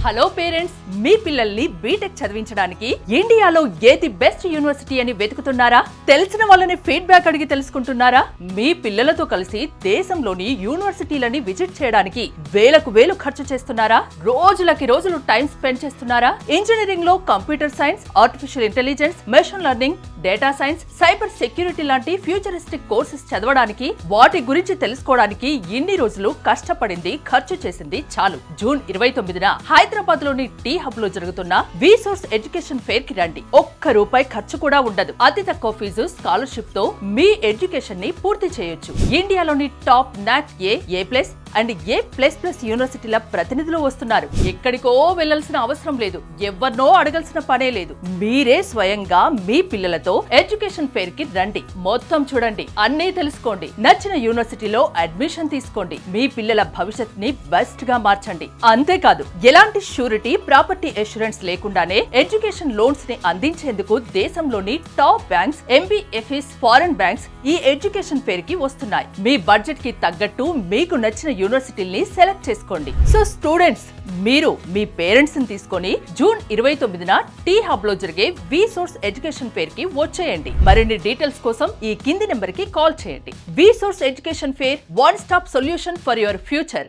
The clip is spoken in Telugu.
హలో పేరెంట్స్, మీ పిల్లల్ని బీటెక్ చదివించడానికి ఇండియాలో ఏది బెస్ట్ యూనివర్సిటీ అని వెతుకుతున్నారా? తెలిసిన వాళ్ళని ఫీడ్బ్యాక్ అడిగి తెలుసుకుంటున్నారా? మీ పిల్లలతో కలిసి దేశంలోని యూనివర్సిటీలని విజిట్ చేయడానికి వేలకు వేలు ఖర్చు చేస్తున్నారా? రోజులకి రోజులు టైం స్పెండ్ చేస్తున్నారా? ఇంజనీరింగ్ లో computer science, artificial intelligence, machine learning, data science, cyber security లాంటి ఫ్యూచరిస్టిక్ కోర్సెస్ చదవడానికి, వాటి గురించి తెలుసుకోవడానికి ఇన్ని రోజులు కష్టపడింది, ఖర్చు చేసింది చాలు. జూన్ 29న హైదరాబాద్ లోని టీ హబ్ లో జరుగుతున్న విసోర్స్ ఎడ్యుకేషన్ ఫేర్ కి రండి. ₹1 ఖర్చు కూడా ఉండదు. అతి తక్కువ ఫీజు, స్కాలర్షిప్ తో మీ ఎడ్యుకేషన్ ని పూర్తి చేయొచ్చు. ఇండియాలోని టాప్ నాక్ ఏ+ అండ్ ఏ++ యూనివర్సిటీల ప్రతినిధులు వస్తున్నారు. ఎక్కడికో వెళ్లాల్సిన అవసరం లేదు, ఎవరినో అడగాల్సిన పనే లేదు. మీరే స్వయంగా మీ పిల్లలతో ఎడ్యుకేషన్ ఫేర్ కి రండి. మొత్తం చూడండి, అన్నీ తెలుసుకోండి. నచ్చిన యూనివర్సిటీలో అడ్మిషన్ తీసుకోండి. మీ పిల్లల భవిష్యత్ ని బెస్ట్ గా మార్చండి. అంతేకాదు, ఎలాంటి షూరిటీ, ప్రాపర్టీ అష్యూరెన్స్ లేకుండానే ఎడ్యుకేషన్ లోన్స్ ని అందించేందుకు దేశంలోని top banks, MBFS, foreign banks ఈ ఎడ్యుకేషన్ ఫేర్ కి వస్తున్నాయి. మీ బడ్జెట్ కి తగ్గట్టు మీకు నచ్చిన యూనివర్సిటీని సెలెక్ట్ చేసుకోండి. సో స్టూడెంట్స్, మీరు మీ పేరెంట్స్ ని తీసుకొని జూన్ 29న టీ హబ్ లో జరిగే విసోర్స్ ఎడ్యుకేషన్ ఫేర్ కి వచ్చేయండి. మరిన్ని డీటెయిల్స్ కోసం ఈ కింది నెంబర్ కి కాల్ చేయండి. విసోర్స్ education fair, one stop solution for your future.